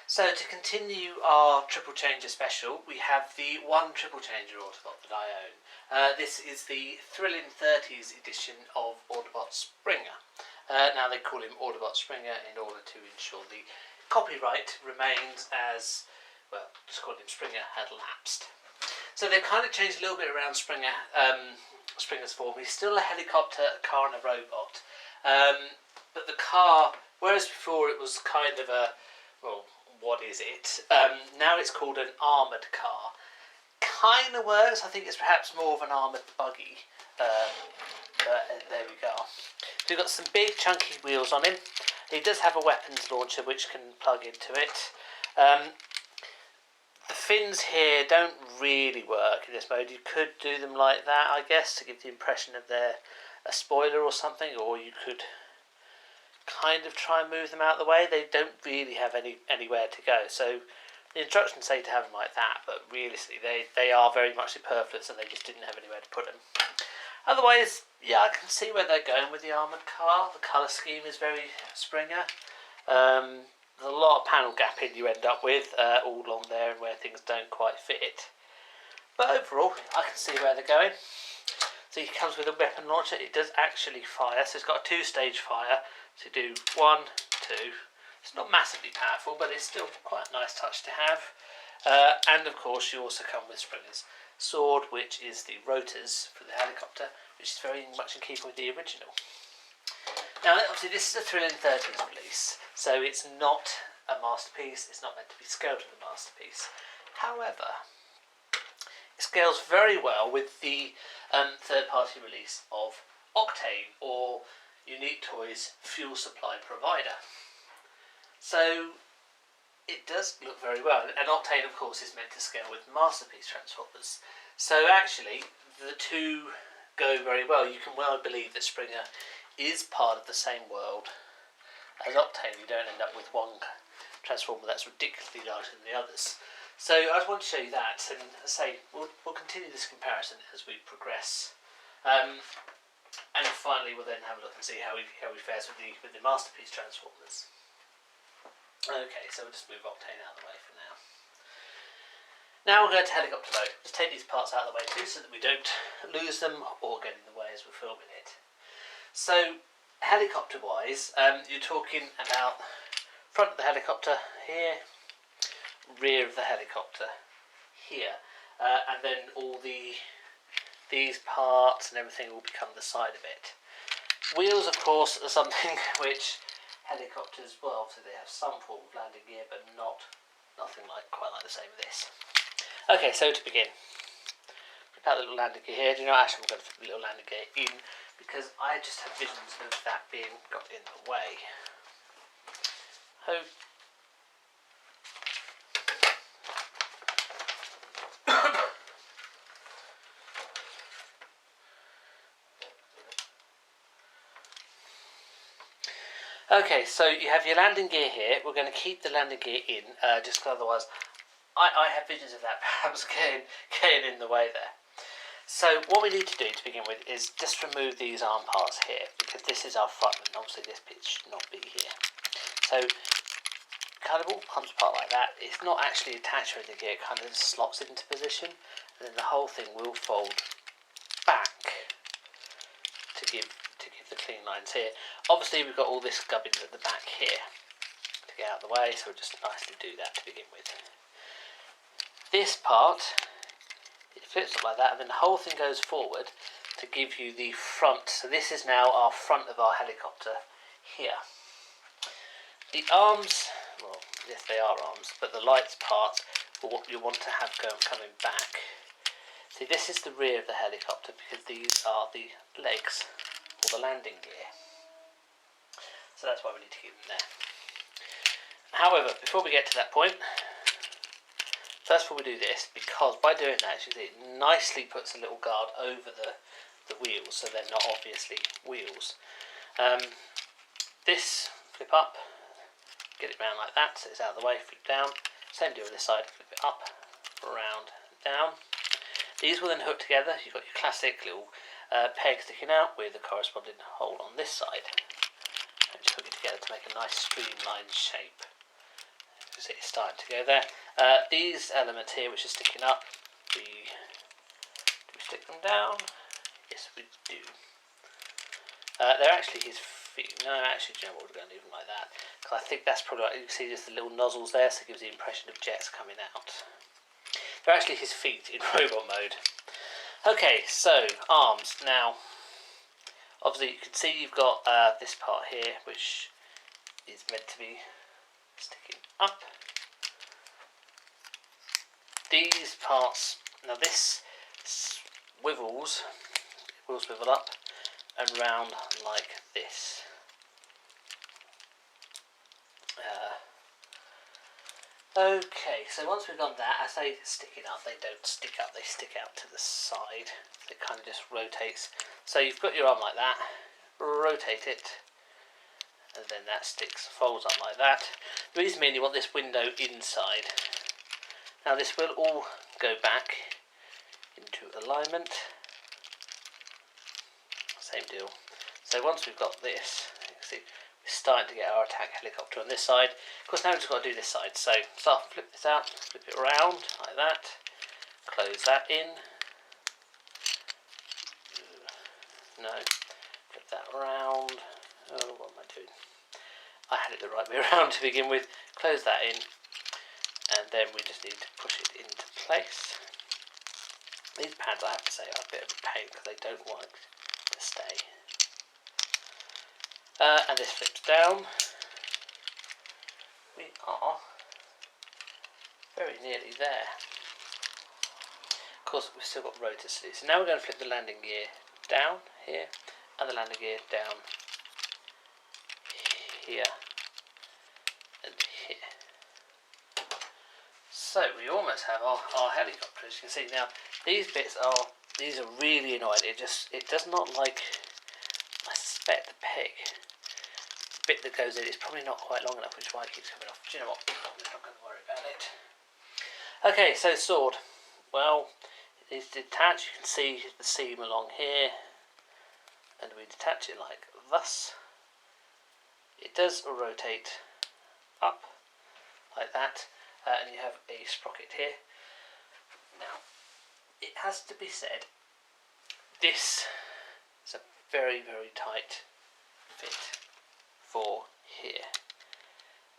So to continue our triple changer special, we have the one triple changer Autobot that I own. This is the Thrilling 30s edition of Autobot Springer. Now they call him Autobot Springer in order to ensure the copyright remains as, well, just call him Springer, had lapsed. So they've kind of changed a little bit around Springer's form. He's still a helicopter, a car and a robot. But the car, whereas before it was kind of a, well, what is it? Now it's called an armoured car. Kind of works. I think it's perhaps more of an armoured buggy. But there we go. So we've got some big chunky wheels on him. He does have a weapons launcher which can plug into it. The fins here don't really work in this mode. You could do them like that, I guess, to give the impression that they're a spoiler or something, or you could kind of try and move them out of the way. They don't really have anywhere to go. So the instructions say to have them like that, but realistically they are very much superfluous and they just didn't have anywhere to put them. Otherwise, yeah, I can see where they're going with the armoured car. The colour scheme is very Springer. There's a lot of panel gapping you end up with all along there and where things don't quite fit. But overall, I can see where they're going. So he comes with a weapon launcher. It does actually fire, so it's got a two-stage fire. So do 1, 2. It's not massively powerful, but it's still quite a nice touch to have. And of course, you also come with Springer's sword, which is the rotors for the helicopter, which is very much in keeping with the original. Now, obviously, this is a Thrilling 30s release, so it's not a masterpiece. It's not meant to be scaled to the masterpiece. However, it scales very well with the third-party release of Octane, or Unique Toys Fuel Supply Provider. So it does look very well, and Octane of course is meant to scale with Masterpiece Transformers. So actually the two go very well. You can well believe that Springer is part of the same world as Octane. You don't end up with one Transformer that's ridiculously larger than the others. So I just want to show you that, and as I say, we'll continue this comparison as we progress. And finally, we'll then have a look and see how he fares with the Masterpiece Transformers. Okay, so we'll just move Octane out of the way for now. Now we'll go to helicopter mode. Just take these parts out of the way too, so that we don't lose them or get in the way as we're filming it. So, helicopter-wise, you're talking about front of the helicopter here, rear of the helicopter here, and then all these parts and everything will become the side of it. Wheels, of course, are something which helicopters, well, obviously they have some form of landing gear, but nothing quite like the same as this. Okay, so to begin, flip out the little landing gear here. Do you know, actually I'm going to put the little landing gear in because I just have visions of that being got in the way. Okay, so you have your landing gear here. We're going to keep the landing gear in, just because otherwise I have visions of that perhaps getting in the way there. So what we need to do to begin with is just remove these arm parts here, because this is our front and obviously this bit should not be here. So kind of all comes apart like that. It's not actually attached with the gear, it kind of slots into position, and then the whole thing will fold back to give the clean lines here. Obviously we've got all this gubbins at the back here to get out of the way, so we'll just nicely do that to begin with. This part, it flips up like that, and then the whole thing goes forward to give you the front. So this is now our front of our helicopter here. The arms, well, yes they are arms, but the lights part are what you want to have coming back. See, this is the rear of the helicopter because these are the legs, or the landing gear. So that's why we need to keep them there. However, before we get to that point, first of all we do this, because by doing that, as you see, it nicely puts a little guard over the wheels, so they're not obviously wheels. This, flip up, get it round like that, so it's out of the way, flip down. Same deal with this side, flip it up, around, down. These will then hook together. You've got your classic little peg sticking out with the corresponding hole on this side. And just hook it together to make a nice streamlined shape. see it's starting to go there. These elements here which are sticking up, do we stick them down? Yes, we do. They're actually his feet. No, actually, you know what, we're going to leave them like that. Because I think that's probably, you can see just the little nozzles there, so it gives the impression of jets coming out. They're actually his feet in robot mode. Okay, so, arms. Now, obviously you can see you've got this part here, which is meant to be sticking up. These parts, now this swivels, it will swivel up and round like this. Okay, so once we've done that, as they sticking up, they don't stick up, they stick out to the side. It kind of just rotates. So you've got your arm like that, rotate it, and then that folds up like that. The reason being you want this window inside. Now this will all go back into alignment. Same deal. So once we've got this, you can see we're starting to get our attack helicopter on this side. Of course now we've just got to do this side. So start flip this out, flip it around like that, close that in. No, flip that around. Oh, what am I doing? I had it the right way around to begin with. Close that in, and then we just need to push it into place. These pads, I have to say, are a bit of a pain because they don't want to stay. And this flips down. We are very nearly there. Of course, we've still got rotors to do. So now we're going to flip the landing gear down here, and the landing gear down here and here. So we almost have our helicopter. As you can see now, these are really annoying. It does not like, I suspect, the peg. The bit that goes in is probably not quite long enough, which is why it keeps coming off. Do you know what? I'm not going to worry about it. Okay, so sword. Well, it is detached. You can see the seam along here, and we detach it like thus. It does rotate up like that, and you have a sprocket here. Now, it has to be said, this is a very, very tight fit for here.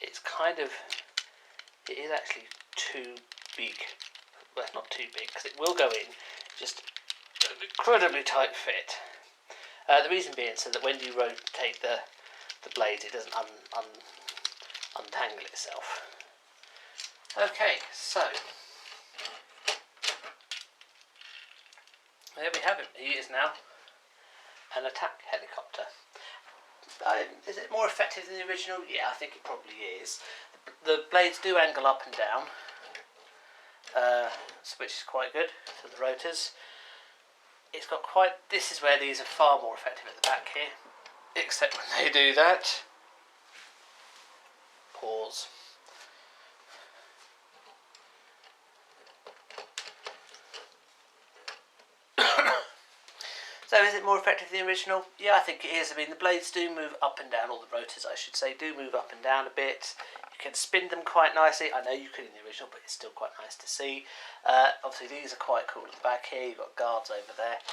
It's kind of, it is actually too big. Well, not too big, because it will go in, just an incredibly tight fit. The reason being so that when you rotate the blade, it doesn't untangle itself. Okay, so there we have it. He is now an attack helicopter. Is it more effective than the original? Yeah, I think it probably is. The blades do angle up and down, which is quite good for the rotors. It's got quite. This is where these are far more effective at the back here, except when they do that. Pause. So is it more effective than the original? Yeah, I think it is. I mean, the blades do move up and down, all the rotors I should say, do move up and down a bit. You can spin them quite nicely. I know you could in the original, but it's still quite nice to see. Obviously these are quite cool at the back here. You've got guards over there.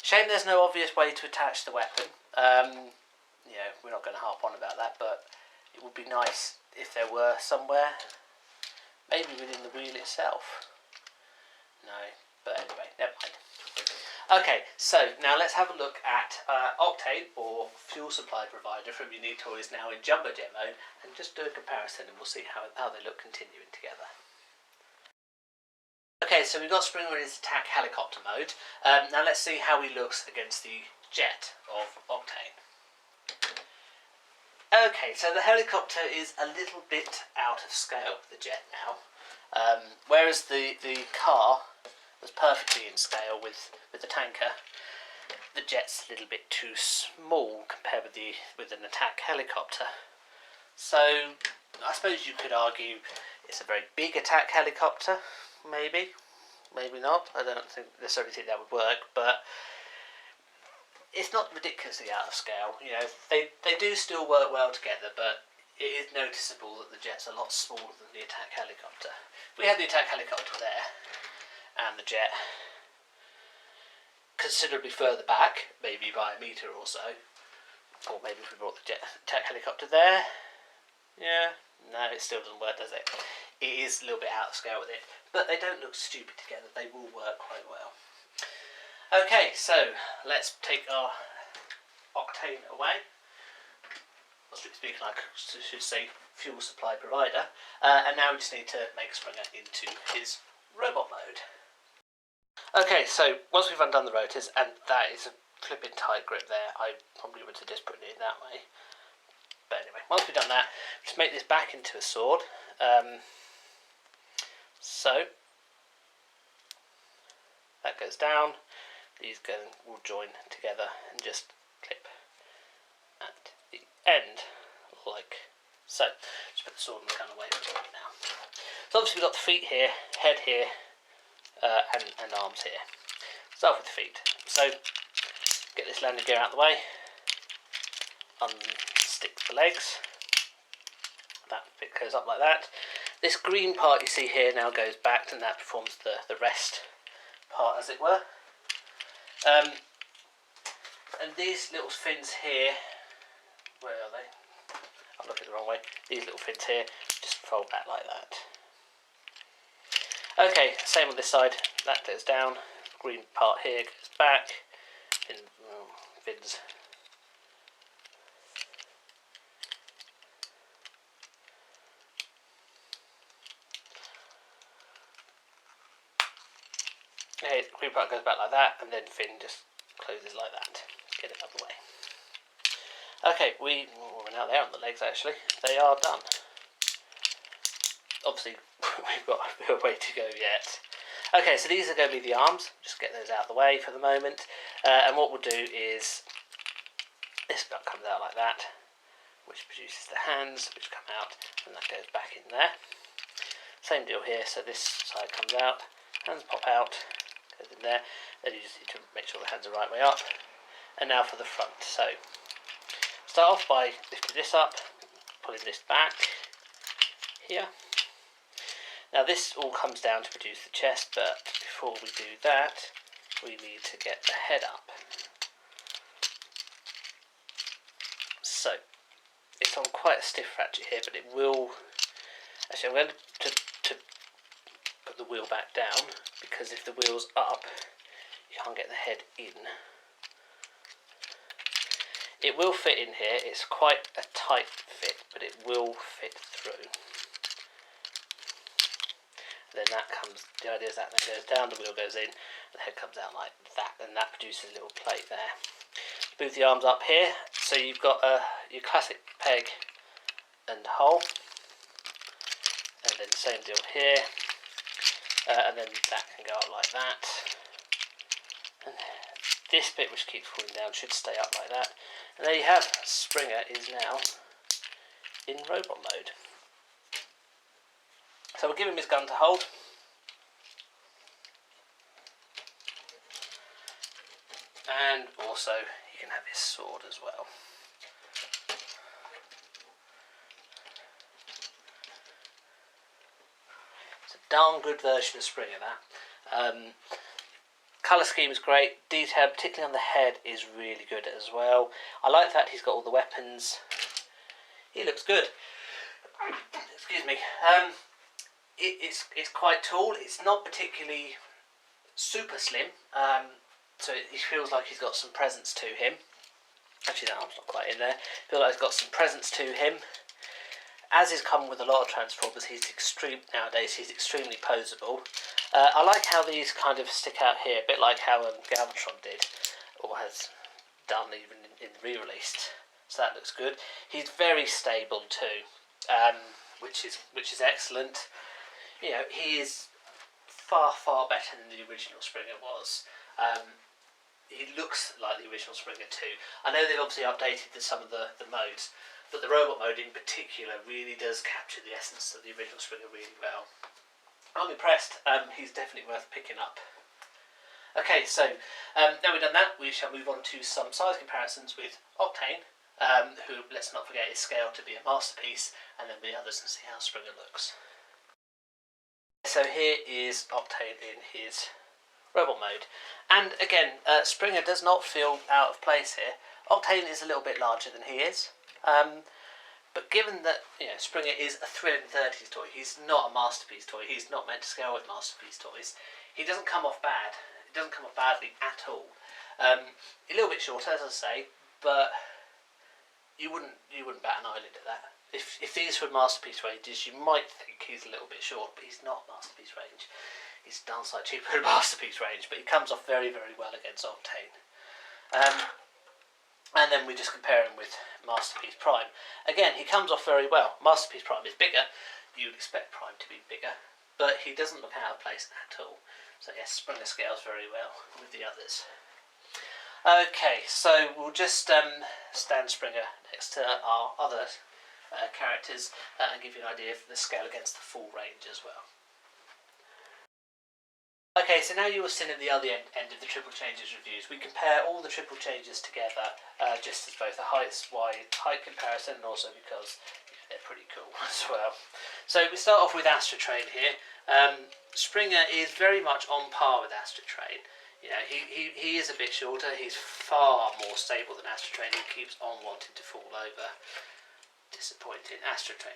Shame there's no obvious way to attach the weapon. You know, we're not going to harp on about that, but it would be nice if there were somewhere. Maybe within the wheel itself. No, but anyway, never mind. Okay, so now let's have a look at Octane, or fuel supply provider from Unique Toys, now in Jumbo Jet mode, and just do a comparison and we'll see how they look continuing together. Okay, so we've got Springer in his attack helicopter mode. Now let's see how he looks against the jet of Octane. Okay, so the helicopter is a little bit out of scale with the jet now, whereas the car was perfectly in scale with the tanker. The jet's a little bit too small compared with an attack helicopter. So I suppose you could argue it's a very big attack helicopter, maybe not. I don't necessarily think that would work, but it's not ridiculously out of scale. You know, they do still work well together, but it is noticeable that the jet's a lot smaller than the attack helicopter. We had the attack helicopter there, and the jet considerably further back, maybe by a metre or so. Or maybe if we brought the attack helicopter there. Yeah, no, it still doesn't work, does it? It is a little bit out of scale with it, but they don't look stupid together. They will work quite well. Okay, so let's take our Octane away. Well, strictly speaking, I should say fuel supply provider. And now we just need to make Springer into his robot mode. Okay, so once we've undone the rotors, and that is a flipping tight grip there, I probably would suggest putting it that way. But anyway, once we've done that, just make this back into a sword. So that goes down. These will join together and just clip at the end, like so. Just put the sword and the gun away for now. So obviously we've got the feet here, head here, and arms here. Start with the feet. So get this landing gear out of the way, unstick the legs. That bit goes up like that. This green part you see here now goes back, and that performs the rest part, as it were. And these little fins here, where are they? I'm looking the wrong way. These little fins here just fold back like that. Okay, same on this side. That goes down. Green part here goes back. Fins. Okay, green part goes back like that, and then fin just closes like that. Get it out of the way. Okay, we're now there on the legs actually. They are done. Obviously, we've got a bit of way to go yet. Okay, so these are going to be the arms. Just get those out of the way for the moment. And what we'll do is, this bit comes out like that, which produces the hands, which come out, and that goes back in there. Same deal here, so this side comes out, hands pop out, goes in there. Then you just need to make sure the hands are right way up. And now for the front. So start off by lifting this up, pulling this back here. Now this all comes down to produce the chest, but before we do that, we need to get the head up. So it's on quite a stiff ratchet here, but it will. Actually, I'm going to put the wheel back down, because if the wheel's up, you can't get the head in. It will fit in here. It's quite a tight fit, but it will fit through. Then that comes, the idea is that goes down, the wheel goes in, the head comes out like that, and that produces a little plate there. Move the arms up here, so you've got your classic peg and hole, and then same deal here, and then that can go up like that. And this bit, which keeps falling down, should stay up like that. And there you have, Springer is now in robot mode. So we'll give him his gun to hold. And also he can have his sword as well. It's a darn good version of Springer, that. Colour scheme is great. Detail, particularly on the head, is really good as well. I like that he's got all the weapons. He looks good. Excuse me. It's quite tall. It's not particularly super slim, so it feels like he's got some presence to him. Actually, the arm's not quite in there. I feel like he's got some presence to him. As is common with a lot of Transformers, nowadays he's extremely poseable. I like how these kind of stick out here, a bit like how Galvatron did, or has done even in re-released. So that looks good. He's very stable too, which is excellent. You know, he is far better than the original Springer was. He looks like the original Springer too. I know they've obviously updated some of the modes, but the robot mode in particular really does capture the essence of the original Springer really well. I'm impressed. He's definitely worth picking up. Okay, so now we've done that, we shall move on to some size comparisons with Octane who, let's not forget, is scaled to be a masterpiece, and then the others and see how Springer looks. So here is Octane in his robot mode, and again, Springer does not feel out of place here. Octane is a little bit larger than he is, but given that Springer is a thrilling 30s toy, he's not a masterpiece toy. He's not meant to scale with masterpiece toys. He doesn't come off bad. It doesn't come off badly at all. A little bit shorter, as I say, but you wouldn't bat an eyelid at that. If these were masterpiece ranges, you might think he's a little bit short, but he's not masterpiece range. He's downside cheaper than masterpiece range, but he comes off very, very well against Octane. And then we just compare him with Masterpiece Prime. Again, he comes off very well. Masterpiece Prime is bigger. You'd expect Prime to be bigger, but he doesn't look out of place at all. So yes, Springer scales very well with the others. Okay, so we'll just stand Springer next to our other characters and give you an idea of the scale against the full range as well. Okay, so now you will sit at the other end of the triple changes reviews. We compare all the triple changes together, just as both a height comparison and also because they're pretty cool as well. So we start off with Astrotrain here. Springer is very much on par with Astrotrain. He is a bit shorter. He's far more stable than Astrotrain. He keeps on wanting to fall over. Disappointing. Astrotrain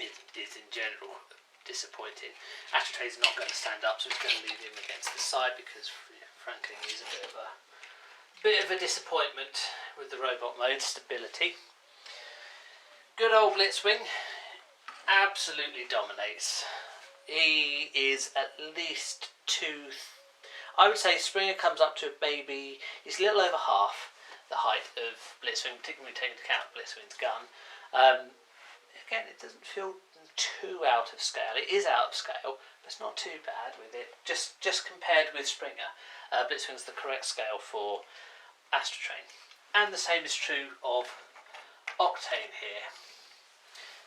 is in general disappointing. Astrotrain's not going to stand up, so it's going to leave him against the side because, frankly, he's a bit of a disappointment with the robot mode stability. Good old Blitzwing absolutely dominates. He is at least I would say Springer comes up to maybe, he's a little over half the height of Blitzwing, particularly taking into account Blitzwing's gun. Again, it doesn't feel too out of scale. It is out of scale, but it's not too bad with it. Just compared with Springer, Blitzwing's the correct scale for Astrotrain. And the same is true of Octane here.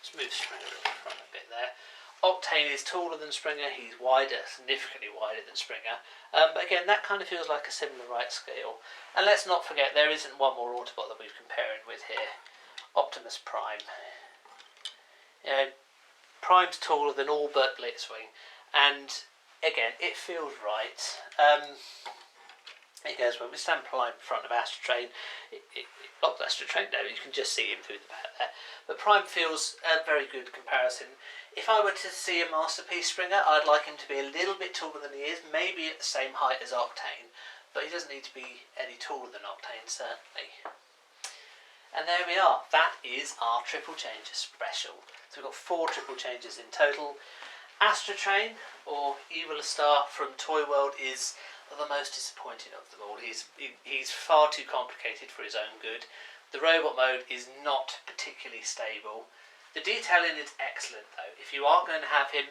Let's move Springer in front a bit there. Octane is taller than Springer. He's wider, significantly wider than Springer. But again, that kind of feels like a similar right scale. And let's not forget, there isn't one more Autobot that we're comparing with here. Optimus Prime. Prime's taller than all but Blitzwing, and again, it feels right. It goes when we stand Prime in front of Astrotrain. It blocks Astrotrain now. You can just see him through the back there. But Prime feels a very good comparison. If I were to see a masterpiece Springer, I'd like him to be a little bit taller than he is, maybe at the same height as Octane, but he doesn't need to be any taller than Octane, certainly. And there we are. That is our triple changes special. So we've got 4 triple changes in total. Astrotrain, or Evil Star from Toy World, is the most disappointing of them all. He's far too complicated for his own good. The robot mode is not particularly stable. The detailing is excellent though. If you are going to have him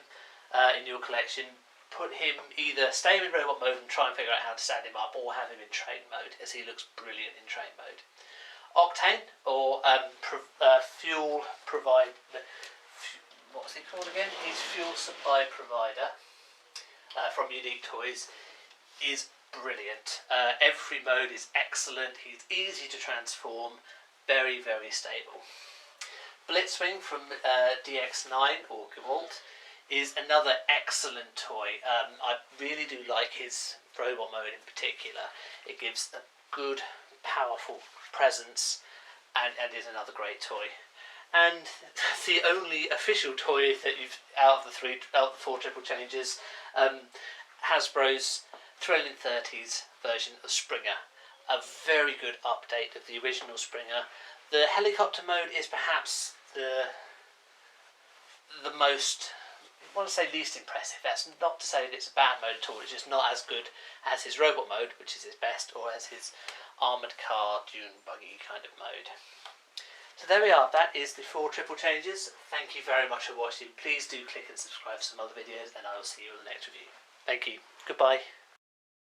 in your collection, put him either stay him in robot mode and try and figure out how to stand him up, or have him in train mode, as he looks brilliant in train mode. Octane, or fuel provide. What's he called again? He's fuel supply provider from Unique Toys. Is brilliant. Every mode is excellent. He's easy to transform. Very, very stable. Blitzwing from DX9 or Gewalt is another excellent toy. I really do like his robot mode in particular. It gives a good, powerful presence, and is another great toy. And the only official toy that you've out of the 4 triple changes, Hasbro's Thrilling 30s version of Springer. A very good update of the original Springer. The helicopter mode is perhaps the most, I want to say least impressive. That's not to say that it's a bad mode at all. It's just not as good as his robot mode, which is his best, or as his armoured car, dune buggy kind of mode. So there we are. That is the 4 triple changes. Thank you very much for watching. Please do click and subscribe for some other videos, and I will see you in the next review. Thank you. Goodbye.